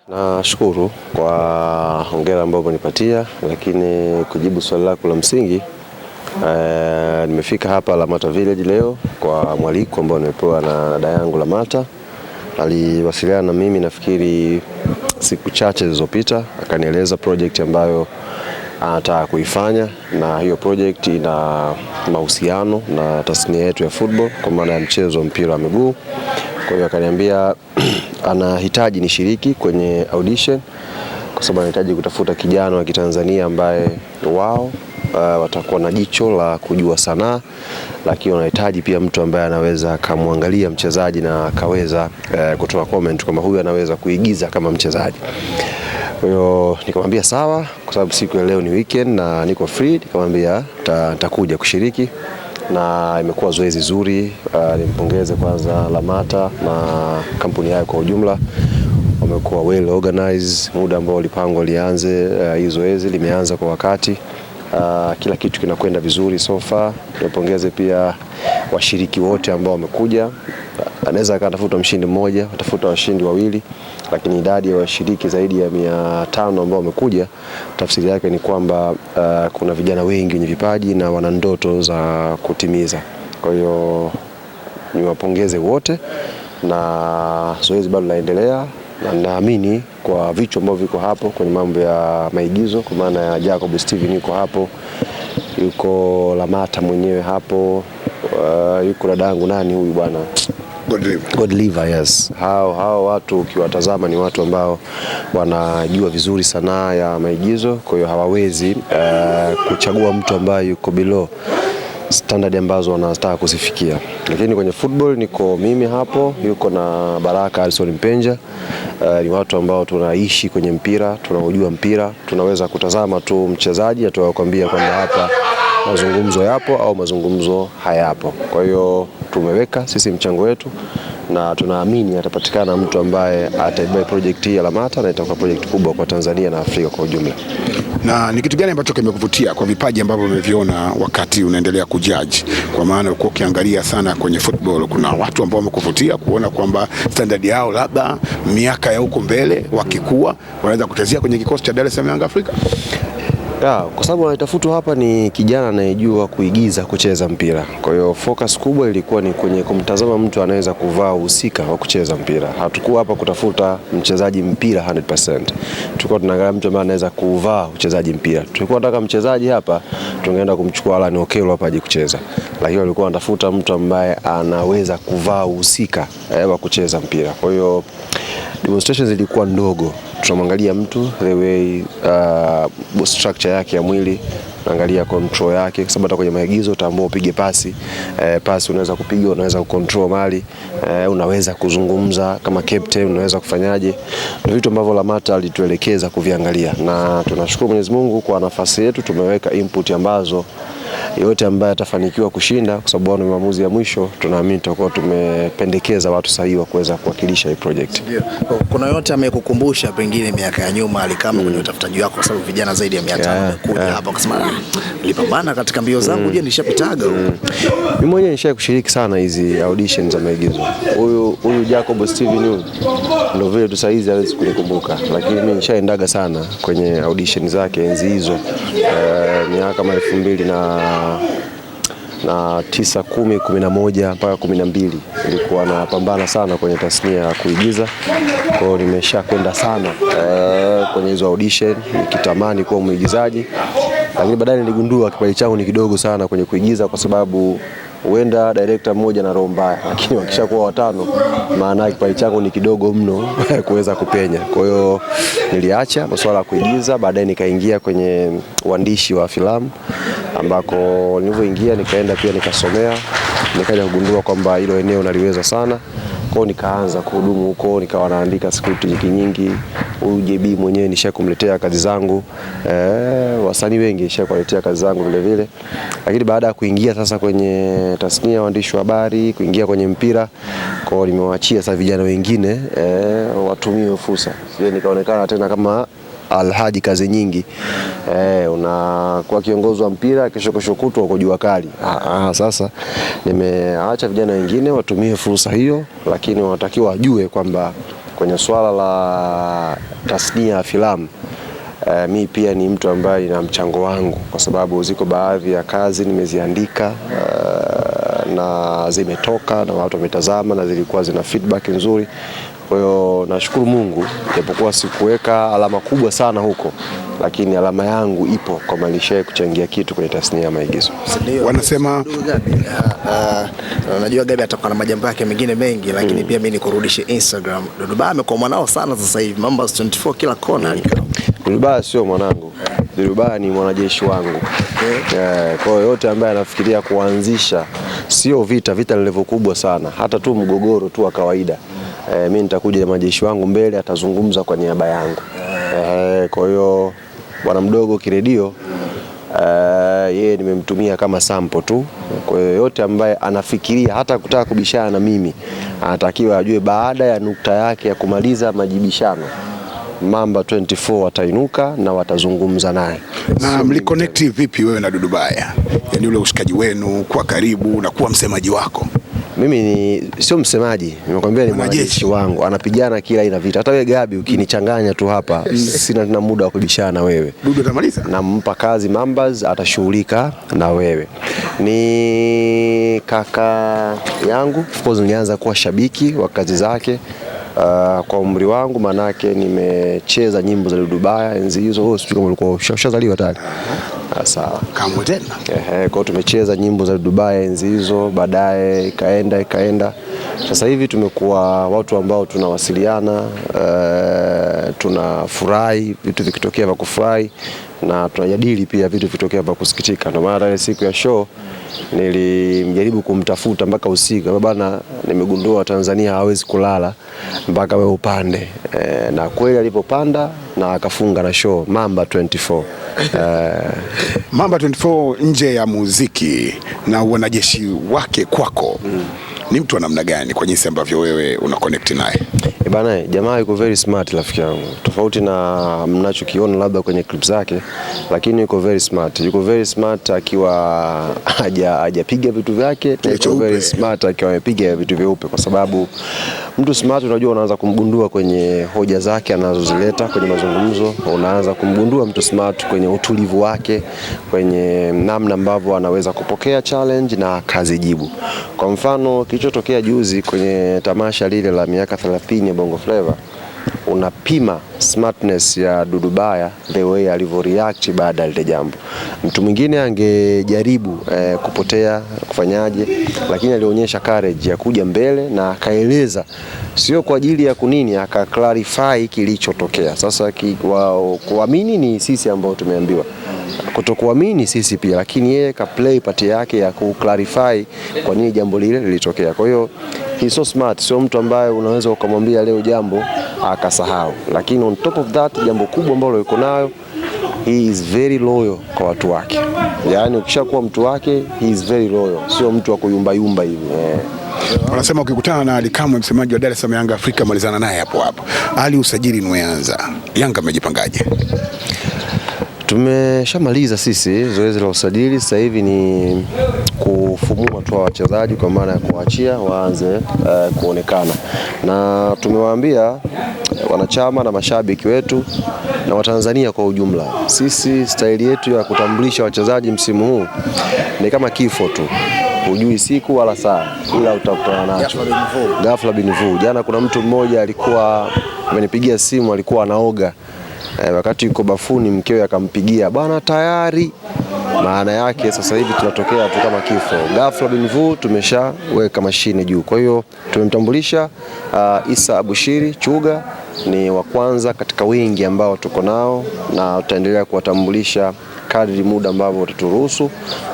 Nashukuru kwa hongera ambayo umenipatia, lakini kujibu swali lako la msingi, nimefika hapa Lamata Village leo kwa mwaliko ambao nimepewa na dada yangu Lamata. Aliwasiliana na mimi nafikiri siku chache zilizopita, akanieleza project ambayo anataka kuifanya, na hiyo project ina mahusiano na tasnia yetu ya football kwa maana ya mchezo mpira wa miguu. Kwa hiyo akaniambia anahitaji nishiriki kwenye audition kwa sababu anahitaji kutafuta kijana wa Kitanzania ambaye wao watakuwa na jicho la kujua sanaa, lakini wanahitaji pia mtu ambaye anaweza kumwangalia mchezaji na akaweza kutoa comment kama huyu anaweza kuigiza kama mchezaji. Kwa hiyo nikamwambia sawa, kwa sababu siku ya leo ni weekend na niko free. Nikamwambia nitakuja kushiriki, na imekuwa zoezi zuri. Nimpongeze kwanza Lamata na kampuni yake kwa ujumla, wamekuwa well organized. Muda ambao ulipangwa lianze hii zoezi limeanza kwa wakati. Kila kitu kinakwenda vizuri so far. Nimpongeze pia washiriki wote ambao wamekuja. Anaweza akatafuta mshindi mmoja, watafuta washindi wawili, lakini idadi ya washiriki zaidi ya 500 ambao wamekuja, tafsiri yake ni kwamba kuna vijana wengi wenye vipaji na wana ndoto za kutimiza. Kwa hiyo niwapongeze wote, na zoezi bado linaendelea, na naamini kwa vichwa ambavyo viko hapo kwenye mambo ya maigizo, kwa maana ya Jacob Steven yuko hapo, yuko Lamata mwenyewe hapo, yuko dadangu nani huyu bwana Godliver, yes. Hao watu ukiwatazama ni watu ambao wanajua vizuri sanaa ya maigizo, kwa hiyo hawawezi kuchagua mtu ambaye yuko below standard ambazo wanataka kuzifikia. Lakini kwenye football niko mimi hapo, yuko na Baraka Alison Mpenja. Ni watu ambao tunaishi kwenye mpira, tunaujua mpira, tunaweza kutazama tu mchezaji atakwambia kwamba hapa mazungumzo yapo au mazungumzo hayapo. Kwa hiyo tumeweka sisi mchango wetu, na tunaamini atapatikana mtu ambaye ataibeba project hii ya Lamata, na itakuwa project kubwa kwa Tanzania na Afrika kwa ujumla. Na ni kitu gani ambacho kimekuvutia kwa vipaji ambavyo umeviona wakati unaendelea kujudge? Kwa maana uko ukiangalia sana kwenye football, kuna watu ambao wamekuvutia kuona kwamba standard yao labda miaka ya huko mbele wakikua wanaweza kutezea kwenye kikosi cha Dar es Salaam Young Africa? Kwa sababu anatafutwa hapa ni kijana anayejua kuigiza kucheza mpira. Kwa hiyo focus kubwa ilikuwa ni kwenye kumtazama mtu anaweza kuvaa uhusika wa kucheza mpira. Hatukuwa hapa kutafuta mchezaji mpira 100%. Tulikuwa tunaangalia mtu ambaye anaweza kuvaa uchezaji mpira. Tulikuwa tunataka mchezaji hapa tungeenda kumchukua Alan Okello hapa aje kucheza. Lakini walikuwa wanatafuta mtu ambaye anaweza kuvaa uhusika wa kucheza mpira. Kwa hiyo demonstrations ilikuwa ndogo. Tunamwangalia mtu the way structure yake ya mwili, tunaangalia control yake, kwa sababu hata kwenye maigizo utaamua upige pasi, pasi unaweza kupiga, unaweza kucontrol mali, unaweza kuzungumza kama captain, unaweza kufanyaje. Ndio vitu ambavyo Lamata alituelekeza kuviangalia, na tunashukuru Mwenyezi Mungu kwa nafasi yetu tumeweka input ambazo yote ambaye atafanikiwa kushinda, kwa sababu ni maamuzi ya mwisho, tunaamini tutakuwa tumependekeza watu sahihi wa kuweza kuwakilisha hii project. Kuna yote amekukumbusha pengine miaka ya nyuma alikama kwenye utafutaji wako, kwa sababu vijana zaidi ya 500 wamekuja hapa kusema nilipambana katika mbio zangu, je nilishapitaga? Mimi mwenyewe nishaye kushiriki sana hizi auditions za maigizo. Huyu Jacob Steven huyu ndio vile tu saizi hawezi kunikumbuka, lakini mimi nishaendaga sana kwenye audition zake enzi hizo, miaka kama 2009, 10, 11 mpaka 12 nilikuwa napambana sana kwenye tasnia ya kuigiza. Kwa hiyo nimeshakwenda sana kwenye hizo audition nikitamani kuwa mwigizaji, lakini baadaye niligundua kipaji changu ni kidogo sana kwenye kuigiza, kwa sababu huenda director mmoja na roho mbaya, lakini wakishakuwa 5 maana kipaji changu ni kidogo mno kuweza kupenya. Kwa hiyo niliacha masuala ya kuigiza, baadaye nikaingia kwenye uandishi wa filamu, ambako nilivyoingia nikaenda pia nikasomea, nikaja kugundua kwamba hilo eneo naliweza sana. Kwa hiyo nikaanza kuhudumu huko, nikawa naandika script nyingi. Huyu JB mwenyewe nishakumletea kazi zangu, wasanii wengi nishakuletea kazi zangu vile vile. Lakini baada ya kuingia sasa kwenye tasnia ya uandishi wa habari, kuingia kwenye mpira, kwa hiyo nimewaachia sasa vijana wengine watumie fursa. Sije nikaonekana tena kama Alhaji kazi nyingi, unakuwa kiongozi wa mpira kesho kutwa uko jua kali. Sasa nimeacha vijana wengine watumie fursa hiyo, lakini wanatakiwa wajue kwamba kwenye swala la tasnia ya filamu, mi pia ni mtu ambaye ina mchango wangu, kwa sababu ziko baadhi ya kazi nimeziandika na zimetoka na watu wametazama na zilikuwa zina feedback nzuri. Kwa hiyo nashukuru Mungu, japokuwa sikuweka alama kubwa sana huko, lakini alama yangu ipo kwa malisha kuchangia kitu kwenye tasnia ya maigizo. Wanasema najua Gabi atakuwa na majambo yake mengine mengi, lakini pia mimi nikurudishe Instagram. Dudu Baya amekuwa mwanao sana sasa hivi, Mambas 24 kila kona alikao. Dudu Baya sio mwanangu, Dudu Baya ni mwanajeshi wangu. Kwa hiyo yote ambaye anafikiria kuanzisha sio vita ni level kubwa sana, hata tu mgogoro tu wa kawaida, mimi nitakuja na majeshi wangu mbele, atazungumza kwa niaba yangu. Kwa hiyo bwana mdogo kiredio, yeye nimemtumia kama sample tu. Kwa hiyo yote ambaye anafikiria hata kutaka kubishana na mimi, anatakiwa ajue baada ya nukta yake ya kumaliza majibishano, Mamba 24 watainuka na watazungumza naye. Na mliconnect vipi wewe na Dudu Baya? Yaani ule ushikaji wenu kwa karibu na kuwa msemaji wako? Mimi ni sio msemaji, nimekwambia ni mwanajeshi wangu, anapigana kila aina vita. Hata wewe Gabi ukinichanganya tu hapa, sina muda wa kubishana na wewe. Dudu atamaliza? Nampa kazi Mambas, atashughulika na wewe. Ni kaka yangu, of course nilianza kuwa shabiki wa kazi zake. Kwa umri wangu, manake nimecheza nyimbo za Dudu Baya enzi hizo. Wewe sio kama ulikuwa ushazaliwa tayari. Sawa. Kama tena. Kwa tumecheza nyimbo za Dudu Baya enzi hizo, baadaye ikaenda. Sasa hivi tumekuwa watu ambao tunawasiliana, tunafurahi vitu vikitokea vya kufurahi, na tunajadili pia vitu vitokea vya kusikitika. Ndio maana ile siku ya show nilimjaribu kumtafuta mpaka usiku, bwana, nimegundua Tanzania hawezi kulala mpaka wewe upande. Na kweli alipopanda na akafunga na show Mamba 24. Mamba 24 nje ya muziki na wanajeshi wake kwako, ni mtu wa namna gani kwa jinsi ambavyo wewe una connect naye? Bana, jamaa yuko very smart rafiki yangu. Tofauti na mnachokiona labda kwenye clip zake, lakini yuko very smart. Yuko very smart akiwa hajapiga vitu vyake, yuko very smart akiwa amepiga vitu vyeupe, kwa sababu mtu smart unajua unaanza kumgundua kwenye hoja zake anazozileta kwenye mazungumzo, unaanza kumgundua mtu smart kwenye utulivu wake, kwenye namna ambavyo anaweza kupokea challenge na kazijibu. Kwa mfano kilichotokea juzi kwenye tamasha lile la miaka 30 ya Bongo Flava, unapima smartness ya Dudu Baya the way alivyo react baada ya ile jambo. Mtu mwingine angejaribu kupotea kufanyaje, lakini alionyesha courage ya kuja mbele na akaeleza, sio kwa ajili ya kunini, aka clarify kilichotokea. Sasa kuamini ni sisi ambao tumeambiwa, kutokuamini sisi pia, lakini yeye ka play part yake ya ku clarify kwa nini jambo lile lilitokea. Kwa hiyo he's so smart, sio mtu ambaye unaweza ukamwambia leo jambo akasahau. Lakini on top of that, jambo kubwa ambalo yuko nayo, he is very loyal kwa watu wake. Yaani ukishakuwa mtu wake, he is very loyal, sio mtu wa kuyumba yumba hivi. Wanasema ukikutana na Ali Kamwe, msemaji wa Dar es Salaam Yanga Afrika, malizana naye hapo. Ali, usajili umeanza, Yanga amejipangaje? Tumeshamaliza sisi zoezi la usajili, sasa hivi ni kufumua tu wachezaji, kwa maana ya kuachia waanze kuonekana. Na tumewaambia wanachama na mashabiki wetu na Watanzania kwa ujumla, sisi staili yetu ya kutambulisha wachezaji msimu huu ni kama kifo tu. Hujui siku wala saa, ila utakutana nacho ghafla bin vu. Jana kuna mtu mmoja alikuwa amenipigia simu, alikuwa anaoga, wakati yuko bafuni mkewe akampigia, bwana tayari. Maana yake sasa hivi tunatokea tu kama kifo, ghafla bin vu, tumeshaweka mashine juu. Kwa hiyo tumemtambulisha Issa Abushiri Chuga, ni wa kwanza katika wengi ambao tuko nao, na tutaendelea kuwatambulisha kadri muda ambavyo utaturuhusu.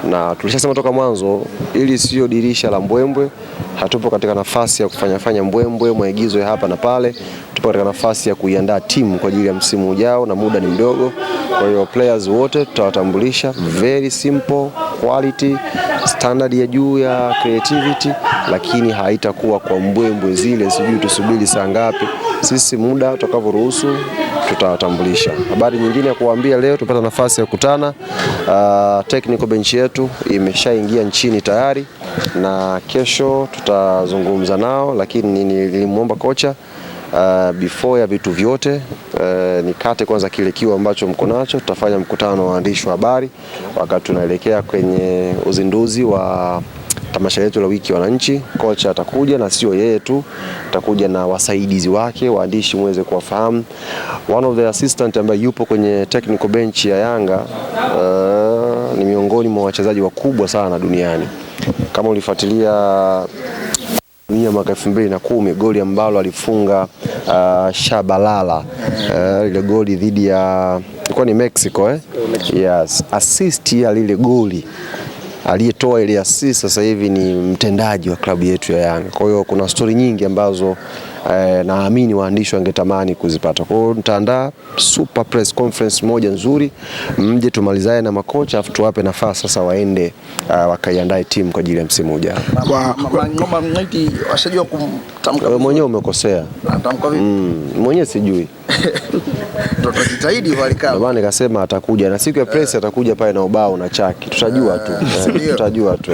Na tulishasema toka mwanzo, ili sio dirisha la mbwembwe, hatupo katika nafasi ya kufanya mbwembwe maigizo ya hapa na pale. Tupo katika nafasi ya kuiandaa timu kwa ajili ya msimu ujao, na muda ni mdogo. Kwa hiyo players wote tutawatambulisha, very simple, quality, standard ya juu ya creativity, lakini haitakuwa kwa mbwembwe zile sijui tusubiri saa ngapi. Sisi muda utakavyoruhusu tutawatambulisha. Habari nyingine ya kuambia, leo tupata nafasi ya kukutana, technical bench yetu imeshaingia nchini tayari, na kesho tutazungumza nao, lakini nilimuomba kocha before ya vitu vyote nikate kwanza kile kiu ambacho mko nacho. Tutafanya mkutano wa waandishi wa habari wakati tunaelekea kwenye uzinduzi wa tamasha letu la wiki ya wananchi. Kocha atakuja na sio yeye tu, atakuja na wasaidizi wake, waandishi muweze kuwafahamu. One of the assistant ambaye yupo kwenye technical bench ya Yanga ni miongoni mwa wachezaji wakubwa sana duniani. Kama ulifuatilia mwaka 2010 goli ambalo alifunga Shabalala, ile goli dhidi ya ilikuwa ni Mexico Yes, assist ya lile goli, aliyetoa ile assist sasa hivi ni mtendaji wa klabu yetu ya Yanga. Kwa hiyo kuna story nyingi ambazo naamini waandishi wangetamani kuzipata. Kwa hiyo nitaandaa super press conference moja nzuri, mje tumalizae na makocha afu tuwape nafasi sasa waende wakaiandae timu kwa ajili ya msimu ujao. Ngoma mnaiti washajua kumtamka. Wewe mwenyewe umekosea. Atamka vipi? Mwenyewe sijui. Tutajitahidi walikao. Ndio maana nikasema atakuja na siku ya press atakuja pale na ubao na chaki. Tutajua tu. Tutajua tu.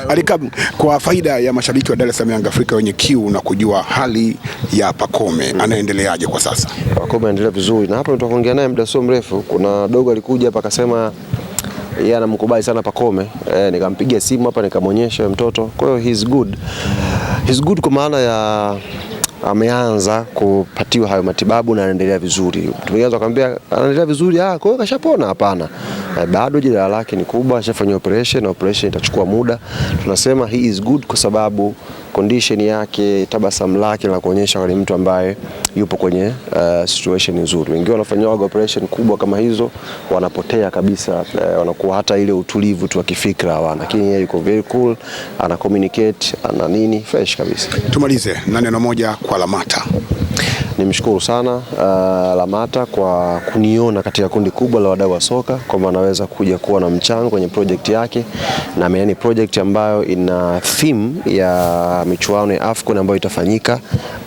Alikab, kwa faida ya mashabiki wa Dar es Salaam Yanga Afrika wenye kiu na kujua hali ya Pacome anaendeleaje kwa sasa? Pacome anaendelea vizuri na hapa tutaongea naye muda sio mrefu. Kuna dogo alikuja hapa akasema yeye anamkubali sana Pacome. Nikampigia simu hapa nikamonyesha mtoto. Kwa hiyo he's good. He's good kwa maana ya ameanza kupatiwa hayo matibabu na anaendelea vizuri. Tumeanza kumwambia anaendelea vizuri, kwa hiyo kashapona? Hapana. Bado jeraha lake ni kubwa, ashafanywa operation na operation itachukua muda. Tunasema he is good kwa sababu condition yake, tabasamu lake la kuonyesha ni mtu ambaye yupo kwenye situation nzuri. Wengine wanafanywa operation kubwa kama hizo wanapotea kabisa, wanakuwa hata ile utulivu tu wa kifikra hawana. Lakini yeye yuko very cool, ana communicate, ana nini fresh kabisa. Tumalize na neno moja kwa Lamata. Nimshukuru sana Lamata kwa kuniona katika kundi kubwa la wadau wa soka kwamba anaweza kuja kuwa na mchango kwenye project yake, na ni project ambayo ina theme ya michuano ya AFCON ambayo itafanyika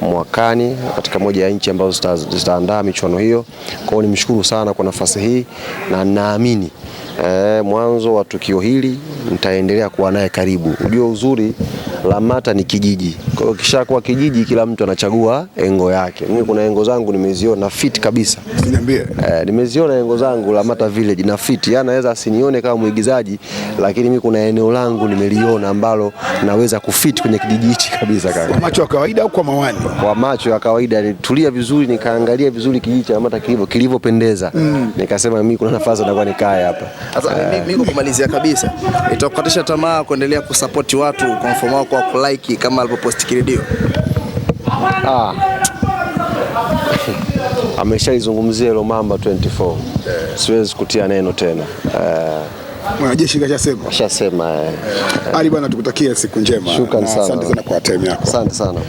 mwakani katika moja ya nchi ambazo zitaandaa michuano hiyo. Kwa hiyo nimshukuru sana kwa nafasi hii na naamini mwanzo wa tukio hili nitaendelea kuwa naye karibu. Unajua uzuri Lamata ni kijiji. Kwa hiyo kishakuwa kijiji kila mtu anachagua engo yake. Mimi kuna engo zangu nimeziona fit kabisa. Niambie. Nimeziona engo zangu Lamata Village na fit. Yaani anaweza asinione kama mwigizaji, lakini mimi kuna eneo langu nimeliona ambalo naweza kufit kwenye kijiji hichi kabisa kaka. Kwa macho ya kawaida au kwa mawani? Kwa macho ya kawaida, nilitulia vizuri nikaangalia vizuri kijiji cha Lamata kilivyopendeza. Nikasema mimi kuna nafasi nitakuwa nikae hapa. Sasa mimi kumalizia kabisa, itakukatisha tamaa kuendelea kusupport watu kwa mfumo wako wa kulike kama alipopost Kiredio? Ameshaizungumzia hilo Mamba 24. Siwezi kutia neno tena. Mwanajeshi kashasema. Ali bwana, tukutakie siku njema. Shukrani sana. Asante sana kwa time yako. Asante sana.